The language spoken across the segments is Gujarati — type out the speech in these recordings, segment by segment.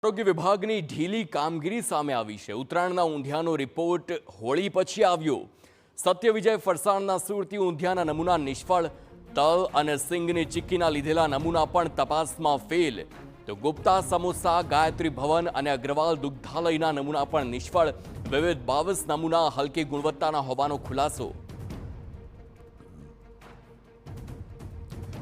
આરોગ્ય વિભાગની ઢીલી કામગીરી સામે આવી છે। ઉત્તરાયણના ઊંધિયાનો રિપોર્ટ હોળી પછી આવ્યો। સત્ય વિજય ફરસાણના સુરતી ઊંધિયાના નમૂના નિષ્ફળ, તલ અને સિંગની ચીક્કીના લીધેલા નમૂના પણ તપાસમાં ફેલ। તો ગુપ્તા સમોસા, ગાયત્રી ભવન અને અગ્રવાલ દુગ્ધાલયના નમૂના પણ નિષ્ફળ। વિવિધ 22 નમૂના હલકી ગુણવત્તાના હોવાનો ખુલાસો।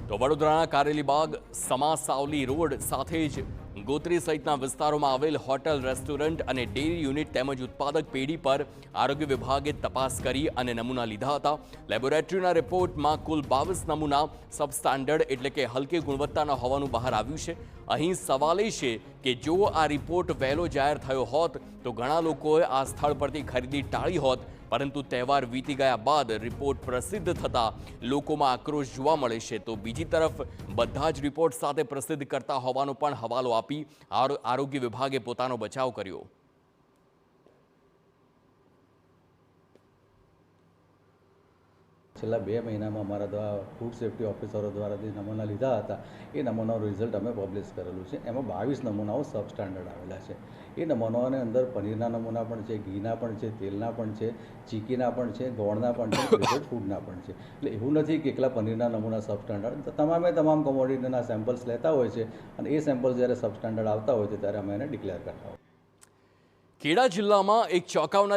તો વડોદરાના કારેલીબાગ, સમાસાવલી રોડ સાથે જ ગોત્રી સહિતના વિસ્તારોમાં આવેલ હોટલ, રેસ્ટોરન્ટ અને ડેરી યુનિટ તેમજ ઉત્પાદક પેઢી પર આરોગ્ય વિભાગે તપાસ કરી અને નમૂના લીધા હતા। લેબોરેટરીના રિપોર્ટમાં કુલ 22 નમૂના સબસ્ટાન્ડર્ડ એટલે કે હલકી ગુણવત્તાના હોવાનું બહાર આવ્યું છે। અહીં સવાલ એ છે કે જો આ રિપોર્ટ વહેલો જાહેર થયો હોત તો ઘણા લોકોએ આ સ્થળ પરથી ખરીદી ટાળી હોત, પરંતુ તહેવાર વીતી ગયા બાદ રિપોર્ટ પ્રસિદ્ધ થતા લોકોમાં આક્રોશ જોવા મળે છે। તો બીજી તરફ બધા જ રિપોર્ટ સાથે પ્રસિદ્ધ કરતા હોવાનો પણ હવાલો આપી આરોગ્ય વિભાગે પોતાનો બચાવ કર્યો। છેલ્લા 2 મહિનામાં અમારા દ્વારા ફૂડ સેફ્ટી ઓફિસરો દ્વારા જે નમૂના લીધા હતા એ નમૂનાનું રિઝલ્ટ અમે પબ્લિશ કરેલું છે। એમાં 22 નમૂનાઓ સબસ્ટાન્ડર્ડ આવેલા છે। એ નમૂનાઓની અંદર પનીરના નમૂના પણ છે, ઘીના પણ છે, તેલના પણ છે, ચીકીના પણ છે, ગોળના પણ છે, પ્રિપેર્ડ ફૂડના પણ છે। એટલે એવું નથી કે એકલા પનીરના નમૂના સબસ્ટાન્ડર્ડ, તમામ કોમોડિટીના સેમ્પલ્સ લેતા હોય છે અને એ સેમ્પલ્સ જ્યારે સબસ્ટાન્ડર્ડ આવતા હોય છે ત્યારે અમે એને ડિક્લેર કરતા હોય છે। ખેડા જિલ્લામાં એક ચોંકાવનારી